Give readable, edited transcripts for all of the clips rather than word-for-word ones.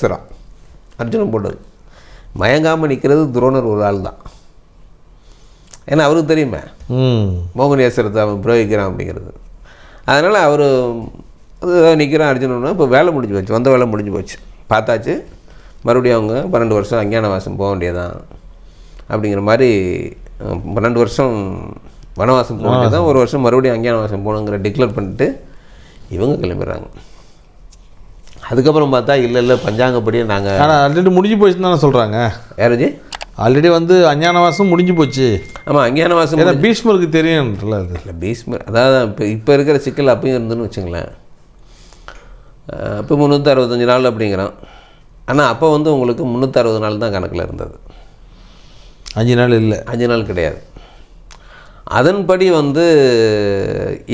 சரா அர்ஜுனன் போட்டது. மயங்காமல் நிற்கிறது துரோணர் ஒரு ஆள் தான். ஏன்னா அவருக்கு தெரியுமே மோகினேஸ்வரத்தை அவன் பிரயோகிக்கிறான் அப்படிங்கிறது. அதனால் அவர் நிற்கிறான் அர்ஜுனன்னா. இப்போ வேலை முடிஞ்சு போச்சு, வந்த வேலை முடிஞ்சு போச்சு, பார்த்தாச்சு. மறுபடியும் அவங்க 12 வருஷம் அஞ்ஞானவாசம் போக வேண்டியதான் அப்படிங்கிற மாதிரி 12 வருஷம் வனவாசம் போக வேண்டியதான், ஒரு வருஷம் மறுபடியும் அஞ்ஞானவாசம் போகணுங்கிற டிக்ளேர் பண்ணிட்டு இவங்க கிளம்பிடுறாங்க. அதுக்கப்புறம் பார்த்தா இல்லை பஞ்சாங்கப்படியே நாங்கள் ஆனால் ஆல்ரெடி முடிஞ்சு போச்சுன்னு தானே சொல்கிறாங்க. யாருஜி? ஆல்ரெடி அஞ்ஞானவாசம் முடிஞ்சு போச்சு. ஆமாம், அஞ்ஞானவாசம் ஏன்னா பீஷ்மருக்கு தெரியும்ல. அது இல்லை பீஷ்மர், அதாவது இப்போ இருக்கிற சிக்கல் அப்பயும் இருந்துன்னு வச்சுங்களேன். இப்போ 365 நாள் அப்படிங்கிறான். ஆனால் அப்போ உங்களுக்கு 360 நாள் தான் கணக்கில் இருந்தது. 5 நாள் இல்லை, 5 நாள் கிடையாது. அதன்படி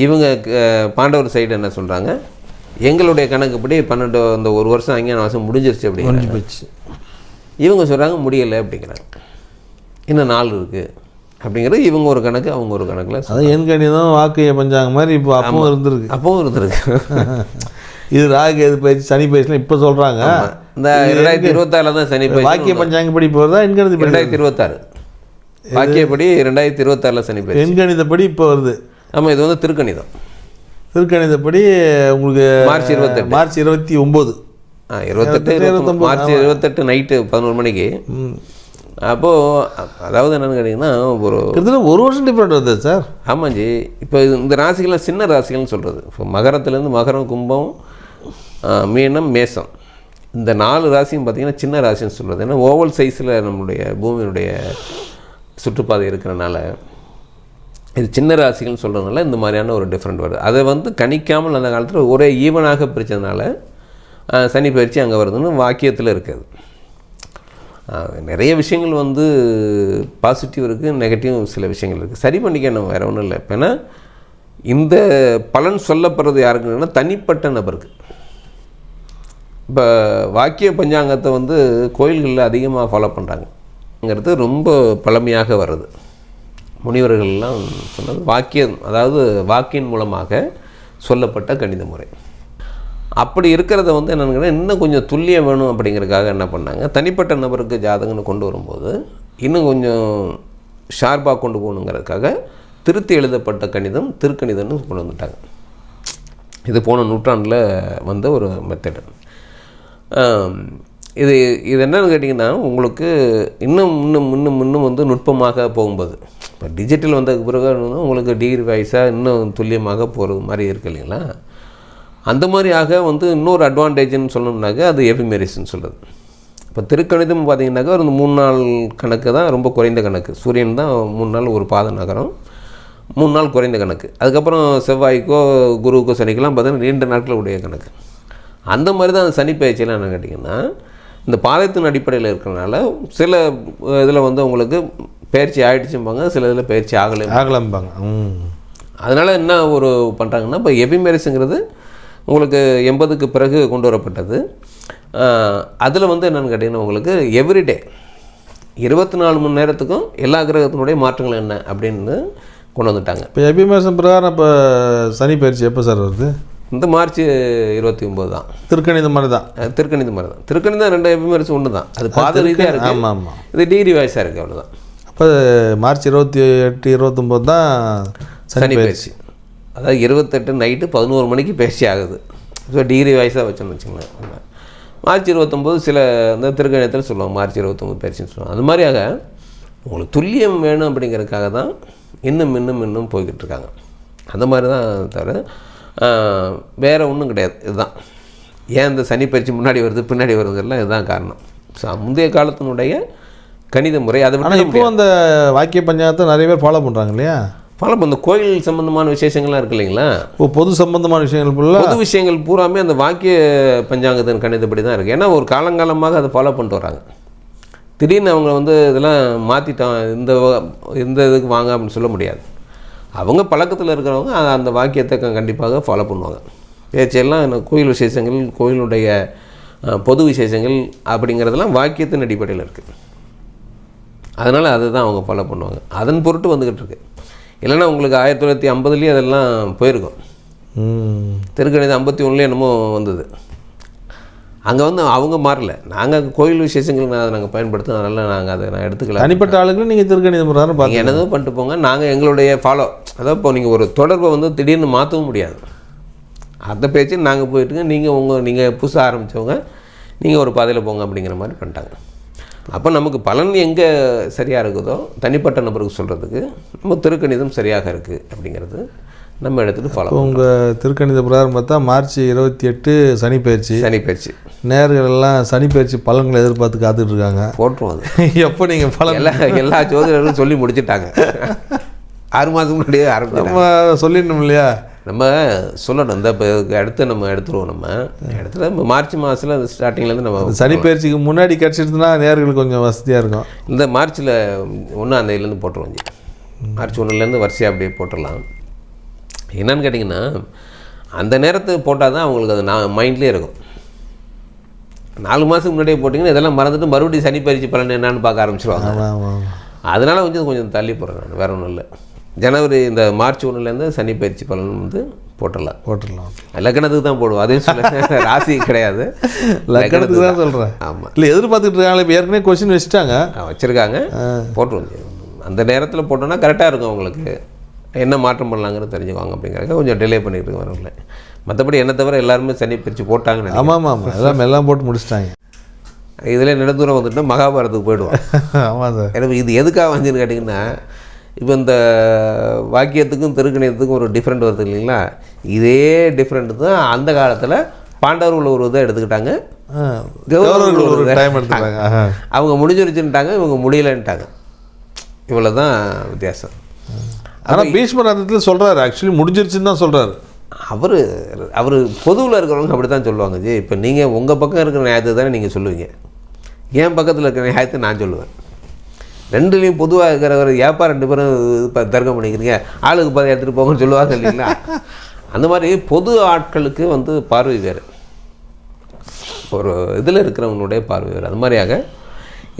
இவங்க பாண்டவர் சைடு என்ன சொல்கிறாங்க, எங்களுடைய கணக்குப்படி 12 அந்த ஒரு வருஷம் அஞ்ஞானவாசம் முடிஞ்சிருச்சு அப்படி முடிஞ்சு போச்சு. இவங்க சொல்கிறாங்க முடியலை அப்படிங்கிறாங்க, இன்னும் நாள் இருக்குது அப்படிங்கிறது இவங்க ஒரு கணக்கு, அவங்க ஒரு கணக்கில். அது என் கணிதம் வாக்கு பஞ்சாங்க மாதிரி இப்போ அப்பவும் இருந்திருக்கு. இது ராகு எது பயிற்சி சனி பயிற்சிலாம் இப்போ சொல்கிறாங்க. இந்த 2026 தான் சனி பயிற்சி. வாக்கிய பஞ்சாங்கப்படி போகிறதா எண்கணித 2026 வாக்கியப்படி 2026 சனி பயிற்சி. எண்கணிதப்படி இப்போ வருது. ஆமாம், இது திருக்கணிதம். திருக்கணிதப்படி உங்களுக்கு மார்ச் 29 மார்ச் 29 மார்ச் 28 நைட்டு 11 மணிக்கு. அப்போது அதாவது என்னென்னு கேட்டிங்கன்னா ஒரு வருஷம் டிஃப்ரெண்ட் வருது சார். ஆமாஞ்சி. இப்போ இந்த ராசிகள்லாம் சின்ன ராசிகள்னு சொல்கிறது. இப்போ மகரத்துலேருந்து மகரம், கும்பம், மீனம், மேசம், இந்த 4 ராசியும் பார்த்திங்கன்னா சின்ன ராசின்னு சொல்கிறது. ஏன்னா ஓவல் சைஸில் நம்மளுடைய பூமியினுடைய சுற்றுப்பாதை இருக்கிறனால இது சின்ன ராசிகள்னு சொல்கிறதுனால இந்த மாதிரியான ஒரு டிஃப்ரெண்ட் வருது. அதை கணிக்காமல் அந்த காலத்தில் ஒரே ஈவனாக பிரித்ததுனால சனி பயிற்சி அங்கே வருதுன்னு வாக்கியத்தில் இருக்குது. நிறைய விஷயங்கள் பாசிட்டிவ் இருக்குது, நெகட்டிவ் சில விஷயங்கள் இருக்குது. சரி பண்ணிக்க நம்ம வேறு ஒன்றும் இல்லை. இப்போ ஏன்னா இந்த பலன் சொல்லப்படுறது யாருக்குன்னா தனிப்பட்ட நபருக்கு. இப்போ வாக்கிய பஞ்சாங்கத்தை கோயில்களில் அதிகமாக ஃபாலோ பண்ணுறாங்கங்கிறது ரொம்ப பழமையாக வருது. முனிவர்கள்லாம் சொன்னது வாக்கியம், அதாவது வாக்கின் மூலமாக சொல்லப்பட்ட கணித முறை. அப்படி இருக்கிறத என்னென்னு இன்னும் கொஞ்சம் துல்லியம் வேணும் அப்படிங்கிறதுக்காக என்ன பண்ணாங்க, தனிப்பட்ட நபருக்கு ஜாதகம்னு கொண்டு வரும்போது இன்னும் கொஞ்சம் ஷார்ப்பாக கொண்டு போகணுங்கிறதுக்காக திருத்தி எழுதப்பட்ட கணிதம் திருக்கணிதம்னு கொண்டு வந்துட்டாங்க. இது போன நூற்றாண்டில் வந்த ஒரு மெத்தடு. இது என்னென்னு கேட்டிங்கன்னா உங்களுக்கு இன்னும் நுட்பமாக போகும்போது, இப்போ டிஜிட்டல் வந்ததுக்கு பிறகு உங்களுக்கு டிகிரி வைஸாக இன்னும் துல்லியமாக போகிறது மாதிரி இருக்குது இல்லைங்களா. அந்த மாதிரியாக இன்னொரு அட்வான்டேஜ்னு சொல்லணும்னாக்கா அது எபிமெரிஸ்ன்னு சொல்கிறது. இப்போ திருக்கணிதம் பார்த்திங்கனாக்கா ஒரு 3 நாள் கணக்கு தான் ரொம்ப குறைந்த கணக்கு. சூரியன் தான் 3 நாள் ஒரு பாத நகரம், 3 நாள் குறைந்த கணக்கு. அதுக்கப்புறம் செவ்வாய்க்கோ குருவுக்கோ சனிக்கெல்லாம் பார்த்தீங்கன்னா 2 நாட்கள் உடைய கணக்கு. அந்த மாதிரி தான் அந்த சனி பயிற்சியெல்லாம் என்ன கேட்டிங்கன்னா இந்த பாதத்தின் அடிப்படையில் இருக்கிறனால சில இதில் உங்களுக்கு பயிற்சி ஆகிடுச்சும்பாங்க, சில இதில் பயிற்சி ஆகலைம்பாங்க. அதனால் என்ன ஒரு பண்ணுறாங்கன்னா இப்போ எபிமெரிஸுங்கிறது உங்களுக்கு 80க்கு பிறகு கொண்டு வரப்பட்டது. அதில் என்னென்னு கேட்டிங்கன்னா உங்களுக்கு எவ்ரிடே 24 மணி நேரத்துக்கும் எல்லா கிரகத்தினுடைய மாற்றங்கள் என்ன அப்படின்னு கொண்டு வந்துட்டாங்க. இப்போ எபிமெரிசம் பிரகாரம் இப்போ சனி பயிற்சி எப்போ சார் வருது? இந்த மார்ச் 29 தான். திருக்கணிதம் மாதிரி தான். திருக்கணிதம் 2 எபிமெரிஸ் ஒன்று தான். அது பாத ரீதியாக இருக்குது. ஆமாம் ஆமாம், இது டிகிரி வயசாக இருக்குது, அவ்வளோதான். அப்போ மார்ச் 28, 29 தான் சனி பயிற்சி. அதாவது 28 நைட்டு 11 மணிக்கு பயிற்சி ஆகுது. ஸோ டிகிரி வயசாக வச்சோன்னு வச்சுங்களேன். மார்ச் 29 சில இந்த திருக்கணிதத்தில் சொல்லுவாங்க மார்ச் 29 பயிற்சின்னு சொல்லுவாங்க. அது மாதிரியாக உங்களுக்கு துல்லியம் வேணும் அப்படிங்கிறதுக்காக தான் இன்னும் போய்கிட்டு இருக்காங்க. அந்த மாதிரி தான் தவிர வேறு ஒன்றும் கிடையாது. இதுதான் ஏன் இந்த சனி பயிற்சி முன்னாடி வருது பின்னாடி வருதுலாம் இதுதான் காரணம். முந்தைய காலத்தினுடைய கணித முறை. அதை விட இப்போ அந்த வாக்கிய பஞ்சாங்கத்தை நிறைய பேர் ஃபாலோ பண்ணுறாங்க இல்லையா. ஃபாலோ பண்ண கோயில் சம்பந்தமான விசேஷங்கள்லாம் இருக்குது இல்லைங்களா. பொது சம்பந்தமான விஷயங்கள் பொது விஷயங்கள் பூராமே அந்த வாக்கிய பஞ்சாங்கத்தின் கணிதப்படி தான் இருக்குது. ஏன்னா ஒரு காலங்காலமாக அதை ஃபாலோ பண்ணிட்டு வராங்க. திடீர்னு அவங்க இதெல்லாம் மாற்றிட்டோம் இந்த இதுக்கு வாங்க அப்படின்னு சொல்ல முடியாது. அவங்க பழக்கத்தில் இருக்கிறவங்க அந்த வாக்கியத்தை கண்டிப்பாக ஃபாலோ பண்ணுவாங்க. பேச்செல்லாம் கோயில் விசேஷங்கள், கோயிலுடைய பொது விசேஷங்கள் அப்படிங்கிறதெல்லாம் வாக்கியத்தின் அடிப்படையில் இருக்குது. அதனால் அதை தான் அவங்க ஃபாலோ பண்ணுவாங்க. அதன் பொருட்டு வந்துக்கிட்டு இருக்கு. இல்லைன்னா உங்களுக்கு 1950 அதெல்லாம் போயிருக்கும். திருக்கணிதம் 51 என்னமோ வந்தது. அங்கே வந்து அவங்க மாறல. நாங்கள் கோயில் விசேஷங்களுக்கு அதை நாங்கள் பயன்படுத்தும், அதனால் நான் எடுத்துக்கல. தனிப்பட்ட ஆளுங்களும் நீங்கள் திருக்கணித பிரகாரம் பார்த்து என்னதும் பண்ணிட்டு போங்க. நாங்கள் எங்களுடைய ஃபாலோ, அதாவது இப்போ நீங்கள் ஒரு தொடர்பை வந்து திடீர்னு மாற்றவும் முடியாது. அந்த பேச்சு நாங்கள் போயிட்டுங்க, நீங்கள் புதுசாக ஆரம்பித்தவங்க நீங்கள் ஒரு பாதையில் போங்க அப்படிங்கிற மாதிரி பண்ணிட்டாங்க. அப்போ நமக்கு பலன் எங்கே சரியாக இருக்குதோ தனிப்பட்ட நபருக்கு சொல்கிறதுக்கு நம்ம திருக்கணிதம் சரியாக இருக்குது அப்படிங்கிறது நம்ம எடுத்துகிட்டு ஃபாலோ. உங்கள் திருக்கணித பிரகாரம் பார்த்தா மார்ச் 28 சனிப்பயிற்சி நேர்கள் எல்லாம் சனிப்பயிற்சி பலன்களை எதிர்பார்த்து காத்துட்டு இருக்காங்க. போட்டுருவோம் அது. எப்போ நீங்கள் பலன் எல்லா ஜோதிடர்களும் சொல்லி முடிச்சுட்டாங்க. 6 மாதத்துக்கு முன்னாடியே ஆரம்பிச்சு நம்ம சொல்லிடணும் இல்லையா? நம்ம சொல்லணும். இந்த இப்போ அடுத்து நம்ம எடுத்துருவோம். நம்ம இடத்துல மார்ச் மாதத்தில் ஸ்டார்டிங்லேருந்து நம்ம சனிப்பயிற்சிக்கு முன்னாடி கிடச்சிருந்துன்னா நேர்களுக்கு கொஞ்சம் வசதியாக இருக்கும். இந்த மார்ச்சில் 1 போட்டுருவோம். மார்ச் 1 வரிசையாக அப்படியே போட்டுடலாம். என்னன்னு கேட்டிங்கன்னா அந்த நேரத்துக்கு போட்டால் தான் அவங்களுக்கு அது மைண்ட்லேயே இருக்கும். 4 மாதத்துக்கு முன்னாடியே போட்டிங்கன்னா இதெல்லாம் மறந்துட்டு மறுபடியும் சனிப்பயிற்சி பலன் என்னன்னு பார்க்க ஆரம்பிச்சிருவாங்க. அதனால் கொஞ்சம் தள்ளி போடுறேன் நான், வேறு ஒன்றும் இல்லை. ஜனவரி இந்த மார்ச் 1 சனிப்பயிற்சி பலன் வந்து போட்டுடலாம். லக்கணத்துக்கு தான் போடுவோம். அதையும் சொல்ல ராசி கிடையாது, லக்கணத்துக்கு தான் சொல்கிறேன். ஆமாம், இல்லை எதிர்பார்த்துட்டு இருக்காங்களே. இப்போ ஏற்கனவே கொஸ்டின் வச்சுருக்காங்க, போட்டுருவோம். அந்த நேரத்தில் போட்டோன்னா கரெக்டாக இருக்கும். அவங்களுக்கு என்ன மாற்றம் பண்ணலாங்கிறது தெரிஞ்சுக்குவாங்க. அப்படிங்கிறத கொஞ்சம் டிலே பண்ணிட்டு இருக்கு, வரல. மற்றபடி என்ன தவிர எல்லாருமே சனிப்பயிற்சி போட்டாங்கன்னு. ஆமாம் எல்லாம் போட்டு முடிச்சிட்டாங்க. இதில் நெடுந்தூரம் வந்துட்டு மகாபாரதத்துக்கு போயிடுவோம். ஆமாம் சார். எனக்கு இது எதுக்காக வந்துன்னு கேட்டிங்கன்னா, இப்போ இந்த வாக்கியத்துக்கும் திருக்கணிதத்துக்கும் ஒரு டிஃப்ரெண்ட் வருது இல்லைங்களா? இதே டிஃப்ரெண்ட்டு தான் அந்த காலத்தில் பாண்டவர்கள் ஒரு இதை எடுத்துக்கிட்டாங்க, கௌரவர்கள் ஒரு டைம் எடுத்துக்கிட்டாங்க. அவங்க முடிஞ்சிருச்சுன்ட்டாங்க, இவங்க முடியலைன்ட்டாங்க. இவ்வளோ தான் வித்தியாசம். ஆனால் பீஷ்மர் அந்தத்தில் சொல்கிறாரு, ஆக்சுவலி முடிஞ்சிருச்சுன்னு தான் சொல்கிறாரு. அவர் பொதுவில் இருக்கிறவங்க அப்படி தான் சொல்லுவாங்க. ஜி, இப்போ நீங்கள் உங்கள் பக்கம் இருக்கிற நியாயத்தை தானே நீங்கள் சொல்லுவீங்க, என் பக்கத்தில் இருக்கிற நியாயத்தை நான் சொல்லுவேன். ரெண்டுலேயும் பொதுவாக இருக்கிறவர் ஏப்பா 2 பேரும் இப்போ தர்க்கம் பண்ணிக்கிறீங்க, ஆளுக்கு பாதை எடுத்துகிட்டு போங்கன்னு சொல்லுவாங்க இல்லைங்களா? அந்த மாதிரி பொது ஆட்களுக்கு வந்து பார்வை வேறு, ஒரு இதில் இருக்கிறவங்களுடைய பார்வை வேறு. அது மாதிரியாக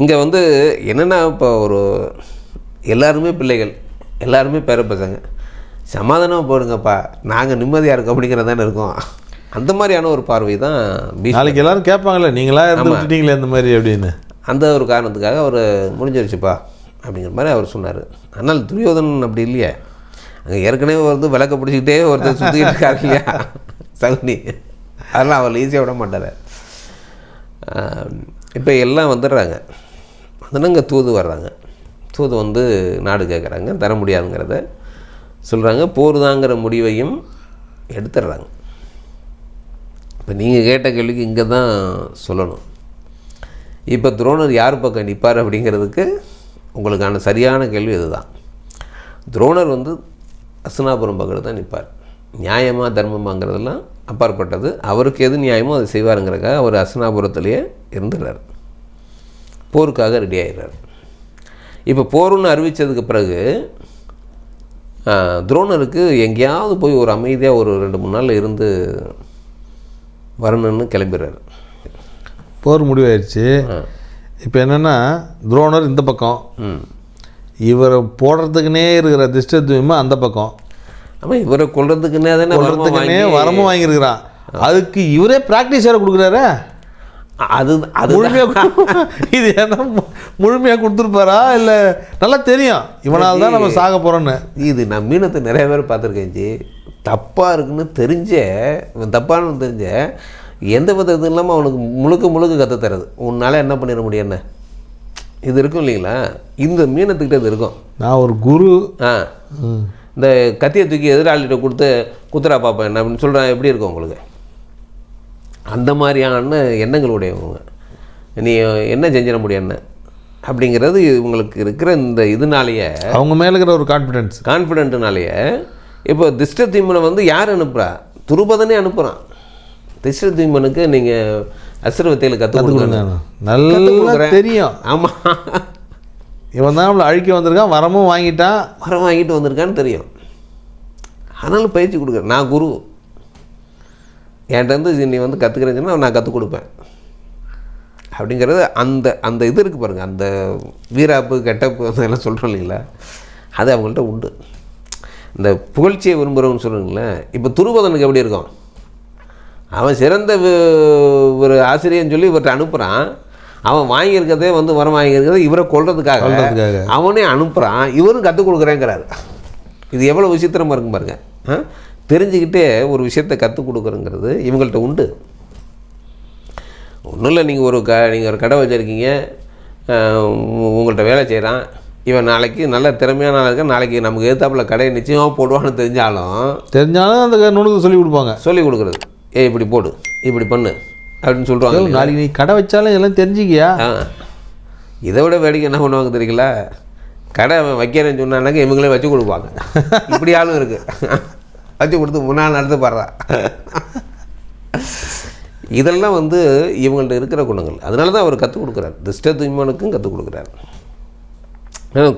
இங்கே வந்து என்னென்னா, இப்போ எல்லாருமே பிள்ளைகள், எல்லாருமே பேர பசங்க, சமாதானமாக போடுங்கப்பா, நாங்கள் நிம்மதியாக இருக்கோம் அப்படிங்கிறது தானே இருக்கோம். அந்த மாதிரியான ஒரு பார்வை தான் நாளைக்கு எல்லோரும் கேட்பாங்களே, நீங்களாக இருந்து விட்டுட்டீங்களே இந்த மாதிரி அப்படின்னு. அந்த ஒரு காரணத்துக்காக அவர் முடிஞ்சிருச்சுப்பா அப்படிங்கிற மாதிரி அவர் சொன்னார். ஆனால் துரியோதனன் அப்படி இல்லையே, அங்கே ஏற்கனவே வந்து விளக்க பிடிச்சிக்கிட்டே ஒருத்தர் சுற்றிக்கிட்டு இருக்காரு இல்லையா, சகுனி. அதெல்லாம் அவர் ஈஸியாக விட மாட்டார். இப்போ எல்லாம் வந்துடுறாங்க, வந்துன்னா இங்கே தூது வர்றாங்க. தூது வந்து நாடு கேட்குறாங்க, தர முடியாதுங்கிறத சொல்கிறாங்க. போர்தாங்கிற முடிவையும் எடுத்துடுறாங்க. இப்போ நீங்கள் கேட்ட கேள்விக்கு இங்கே தான் சொல்லணும். இப்போ துரோணர் யார் பக்கம் நிற்பார் அப்படிங்கிறதுக்கு உங்களுக்கான சரியான கேள்வி இதுதான். துரோணர் வந்து அஸ்தினாபுரம் பக்கம் தான் நிற்பார். நியாயமாக தர்மமாங்கிறதெல்லாம் அப்பாற்பட்டது. அவருக்கு எது நியாயமோ அதை செய்வாருங்கிறக்காக அவர் அஸ்தினாபுரத்துலேயே இருந்துடுறார், போருக்காக ரெடி ஆகிடுறார். இப்போ போருன்னு அறிவித்ததுக்கு பிறகு துரோணருக்கு எங்கேயாவது போய் ஒரு அமைதியாக ஒரு 2-3 நாள் இருந்து வரணும்னு கிளம்பிடுறாரு. போர் முடிவாயிடுச்சு. இப்போ என்னென்னா, துரோணர் இந்த பக்கம், இவரை போடுறதுக்குன்னே இருக்கிற திஷ்டத்யும்மா அந்த பக்கம். ஆமாம், இவரை கொள்றதுக்குன்னே வரமும் வாங்கியிருக்கிறான். அதுக்கு இவரே ப்ராக்டிஸ் வேறு கொடுக்குறாரு. அது முழுமையாக இது என்ன முழுமையாக கொடுத்துருப்பாரா இல்லை நல்லா தெரியும் இவனால் தான் நம்ம சாக போகிறோன்னு. இது நான் மீனத்தை நிறைய பேர் பார்த்துருக்கேன். ஜி, தப்பாக இருக்குன்னு தெரிஞ்சே, இவன் தப்பானு தெரிஞ்ச எந்த விதத்தும் இல்லாமல் அவனுக்கு முழுக்க கற்றுத்தரது. உன்னால் என்ன பண்ணிட முடியும், என்ன இது இருக்கும் இல்லைங்களா? இந்த மீனத்துக்கிட்ட இது இருக்கும். நான் ஒரு குரு இந்த கத்தியை தூக்கி எதிராளிகிட்ட கொடுத்து குத்துரா பார்ப்பேன் என்ன அப்படின்னு சொல்கிறேன். எப்படி இருக்கும் உங்களுக்கு? அந்த மாதிரியான எண்ணங்களுடையவங்க. நீ என்ன செஞ்சிட முடியும் என்ன அப்படிங்கிறது இவங்களுக்கு இருக்கிற இந்த இதனாலேயே, அவங்க மேலே இருக்கிற ஒரு கான்ஃபிடென்ட்னாலேயே இப்போ திஷ்டத்யும்னனை வந்து யார் அனுப்புகிறா? துருபதனே அனுப்புகிறான். திஷ்டத்யும்னனுக்கு நீங்கள் அசுரவத்தையில் கற்றுக் நல்லா தெரியும். ஆமாம், இவன் தான் நம்மளை அழிக்க வந்திருக்கான், வரம் வாங்கிட்டு வந்திருக்கான்னு தெரியும். ஆனாலும் பயிற்சி கொடுக்குறேன். நான் குரு, என்கிட்ட வந்து நீ வந்து கற்றுக்கிறேன்னு சொன்னால் நான் கற்றுக் கொடுப்பேன் அப்படிங்கிறது அந்த இது இருக்குது பாருங்கள். அந்த வீராப்பு கெட்டப்பு அதெல்லாம் சொல்கிறோம் இல்லைங்களா, அது அவங்கள்ட்ட உண்டு. இந்த புகழ்ச்சியை விரும்புகிறவங்க சொல்லுங்களேன். இப்போ துருபதனுக்கு எப்படி இருக்கும்? அவன் சிறந்த ஒரு ஆசிரியர்னு சொல்லி இவர்கிட்ட அனுப்புகிறான். அவன் வாங்கியிருக்கிறதே வந்து வரம் வாங்கியிருக்கிறத இவரை கொள்றதுக்காக அவனே அனுப்புகிறான். இவரும் கற்றுக் கொடுக்குறேங்கிறாரு. இது எவ்வளோ விசித்திரமாக இருக்கும் பாருங்க. தெரிஞ்சுக்கிட்டே ஒரு விஷயத்தை கற்றுக் கொடுக்குறங்கிறது இவங்கள்ட்ட உண்டு. ஒன்றும் இல்லை, நீங்கள் ஒரு கடை வச்சுருக்கீங்க, உங்கள்கிட்ட வேலை செய்கிறான். இவன் நாளைக்கு நல்ல திறமையான ஆள் இருக்க, நாளைக்கு நமக்கு எதிர்த்தாப்புல கடையை நிச்சயமாக போடுவான்னு தெரிஞ்சாலும் அந்த நுணுக்கு சொல்லிக் கொடுக்குறது. இப்படி போடு, இப்படி பண்ணு அப்படின்னு சொல்லுவாங்க. நாளைக்கு நீ கடை வச்சாலும் எல்லாம் தெரிஞ்சுக்கியா. இதை விட வேடிக்கை என்ன பண்ணுவாங்க தெரியுங்களா? கடை வைக்கிறேன்னு சொன்னானாக்க இவங்களே வச்சு கொடுப்பாங்க. இப்படி ஆளும் இருக்குது, வச்சு கொடுத்து முன்னால் நடத்து பாடுறா. இதெல்லாம் வந்து இவங்கள்ட்ட இருக்கிற குணங்கள். அதனால தான் அவர் கற்றுக் கொடுக்குறார். திஷ்டத்யும்னனுக்கும் கற்றுக் கொடுக்குறார்.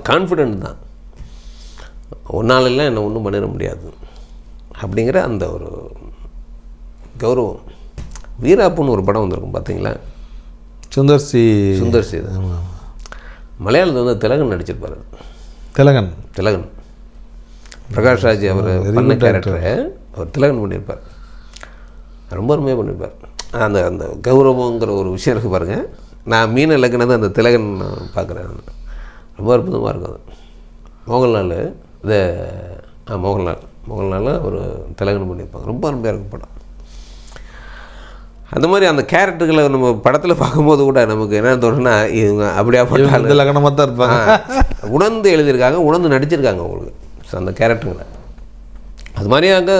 கான்ஃபிடென்ட் தான், ஒன்னாலெல்லாம் என்னை ஒன்றும் பண்ணிட முடியாது அப்படிங்கிற அந்த ஒரு கௌரவம். வீராப்புன்னு ஒரு படம் வந்திருக்கும் பார்த்தீங்களா? சுந்தர்சி தான். மலையாளத்தில் வந்து திலகன் நடிச்சிருப்பார். திலகன் பிரகாஷ்ராஜ் அவர் பண்ண கேரக்டரை அவர் திலகன் பண்ணியிருப்பார். ரொம்ப அருமையாக பண்ணியிருப்பார். அந்த அந்த கௌரவங்கிற ஒரு விஷயம் இருக்குது பாருங்கள். நான் மீன இலக்கணத்தை அந்த திலகன் பார்க்குறேன். ரொம்ப அற்புதமாக இருக்கும் அது. மோகன்லால் இது மோகன்லால் ஒரு திலகன் பண்ணியிருப்பாங்க. ரொம்ப அருமையாக இருக்கும் படம். அந்த மாதிரி அந்த கேரக்டர்களை நம்ம படத்தில் பார்க்கும்போது கூட நமக்கு என்ன தோணுன்னா, இவங்க அப்படியா பண்ணாலும் லக்கணமாக தான் இருப்பாங்க. உணர்ந்து எழுதியிருக்காங்க, உணர்ந்து நடிச்சிருக்காங்க அவங்களுக்கு அந்த கேரக்டருங்களை. அது மாதிரியாக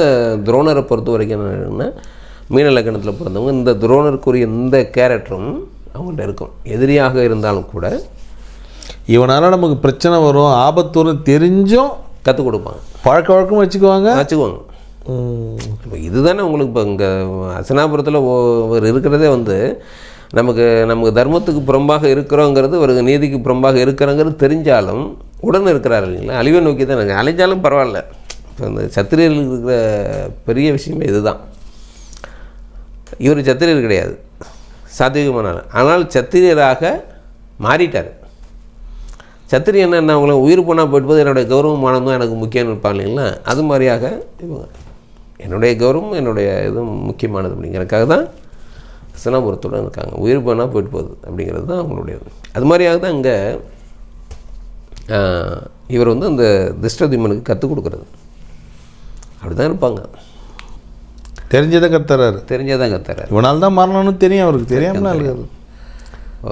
துரோணரை பொறுத்த வரைக்கும் என்னன்னா, மீன இலக்கணத்தில் பிறந்தவங்க இந்த துரோணருக்குரிய இந்த கேரக்டரும் அவங்கள்ட்ட இருக்கும். எதிரியாக இருந்தாலும் கூட இவனால் நமக்கு பிரச்சனை வரும், ஆபத்து வரும் தெரிஞ்சும் கற்றுக் கொடுப்பாங்க. பழக்க வழக்கம் வச்சுக்குவாங்க. இப்போ இதுதானே உங்களுக்கு இப்போ இங்கே அசனாபுரத்தில் இருக்கிறதே வந்து நமக்கு தர்மத்துக்கு புறம்பாக இருக்கிறோங்கிறது, ஒரு நீதிக்கு புறம்பாக இருக்கிறோங்கிறது தெரிஞ்சாலும் உடனே இருக்கிறாரு இல்லைங்களா? அழிவை நோக்கி தான் நாங்கள் அழிஞ்சாலும் பரவாயில்ல. இப்போ இந்த சத்திரியர்களுக்கு இருக்கிற பெரிய விஷயமே இதுதான். இவர் சத்திரியர் கிடையாது, சாத்விகமான. ஆனால் சத்திரியராக மாறிட்டார். சத்திரியன் என்ன, அவங்கள உயிர் போனால் போயிட்டு போது என்னுடைய கௌரவமானதும் எனக்கு முக்கியம்னு இருப்பாங்க இல்லைங்களா? அது மாதிரியாக இவங்க என்னுடைய கௌரவம் என்னுடைய இதுவும் முக்கியமானது அப்படிங்கிறதுக்காக தான் சினாபுரத்துடன் இருக்காங்க. உயிர் போனால் போயிட்டு போகுது அப்படிங்கிறது தான் அவங்களுடையது. அது மாதிரியாக தான் இங்கே இவர் வந்து அந்த திஷ்டத்யும்னனுக்கு கற்றுக் கொடுக்குறது. அப்படி தான் இருப்பாங்க. தெரிஞ்சதான் கத்துறாரு. இவனால் தான் மரணம்னு தெரியும், அவருக்கு தெரியாமல் இருக்காது.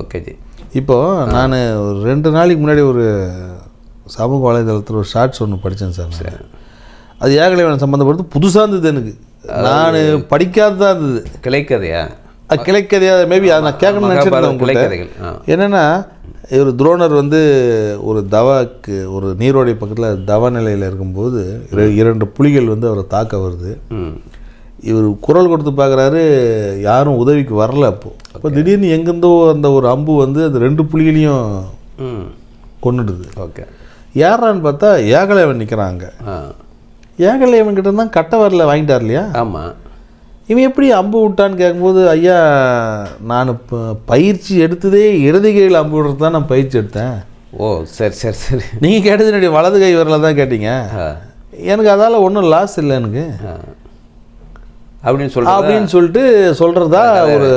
Okay G. இப்போது நான் ஒரு 2 நாளைக்கு முன்னாடி ஒரு சமூக வலைதளத்தில் ஒரு ஷார்ட்ஸ் ஒன்று படித்தேன் சார். அது ஏகலைவன் சம்மந்தப்படுத்து புதுசாக இருந்தது எனக்கு. நான் படிக்காததாக இருந்தது. கிளைக்கதையா மேபி அதை நான் கேட்கணும்னு நினச்சிருந்தேன். என்னென்னா, இவர் துரோணர் வந்து ஒரு நீரோடை பக்கத்தில் தவ நிலையில் இருக்கும்போது 2 புலிகள் வந்து அவரை தாக்க வருது. இவர் குரல் கொடுத்து பார்க்குறாரு, யாரும் உதவிக்கு வரல. அப்போ திடீர்னு எங்கேருந்தோ அந்த ஒரு அம்பு வந்து அந்த 2 புலிகளையும் கொண்டுடுது. ஓகே, யாரான்னு பார்த்தா ஏகலைவன் நிற்கிறாங்க. ஏகலைவன் கிட்ட தான் கட்ட வரல வாங்கிட்டார் இல்லையா? ஆமாம். இவன் எப்படி அம்பு விட்டான்னு கேட்கும்போது, ஐயா நான் இப்போ பயிற்சி எடுத்ததே இடது கையில் அம்பு விடுறது தான் நான் பயிற்சி எடுத்தேன். ஓ சரி. நீங்கள் கேட்டது என்னுடைய வலது கை வரல தான் கேட்டீங்க. எனக்கு அதால் ஒன்றும் லாஸ் இல்லை எனக்கு அப்படின்னு சொல்லிட்டு சொல்கிறதா ஒரு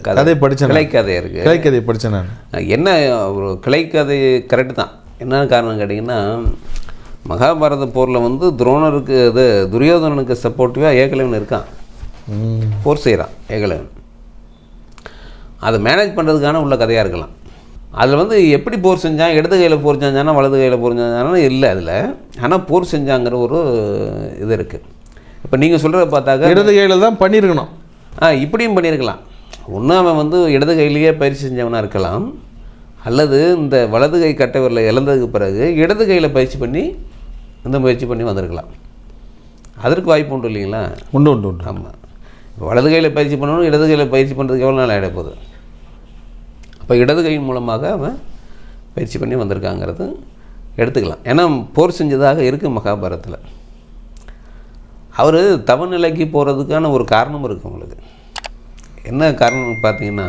கதை படித்தேன். கிளைக்கதை இருக்குது. கிளைக்கதை படித்தேன் நான். என்ன ஒரு கிளைக்கதை கரெக்டு தான். என்ன காரணம் கேட்டிங்கன்னா, மகாபாரத போரில் வந்து துரோணருக்கு துரியோதனனுக்கு சப்போர்ட்டிவாக ஏகலைவன் இருக்கான், போர் செய்கிறான் ஏகலைவன். அதை மேனேஜ் பண்ணுறதுக்கான உள்ள கதையாக இருக்கலாம். அதில் வந்து எப்படி போர் செஞ்சான், இடது கையில் போர் செஞ்சானா வலது கையில் போர் செஞ்சானா இல்லை அதில். ஆனால் போர் செஞ்சாங்கிற ஒரு இது இருக்குது. இப்போ நீங்கள் சொல்கிறத பார்த்தாக்க இடது கையில் தான் பண்ணியிருக்கணும். இப்படியும் பண்ணியிருக்கலாம். ஒன்று அவன் வந்து இடது கையிலேயே பயிற்சி செஞ்சவனாக இருக்கலாம், அல்லது இந்த வலது கை கட்டவரில் இழந்ததுக்கு பிறகு இடது கையில் பயிற்சி பண்ணி வந்திருக்கலாம். அதற்கு வாய்ப்பு உண்டு இல்லைங்களா? உண்டு. ஆமாம். இப்போ வலது கையில் பயிற்சி பண்ணணும், இடது கையில் பயிற்சி பண்ணுறதுக்கு எவ்வளோ நாள் ஆகிட போகுது? அப்போ இடது கையின் மூலமாக அவன் பயிற்சி பண்ணி வந்திருக்காங்கிறது எடுத்துக்கலாம். ஏன்னா போர் செஞ்சதாக இருக்குது மகாபாரதத்தில். அவர் தவநிலைக்கு போகிறதுக்கான ஒரு காரணம் இருக்குது உங்களுக்கு. என்ன காரணம்னு பார்த்தீங்கன்னா,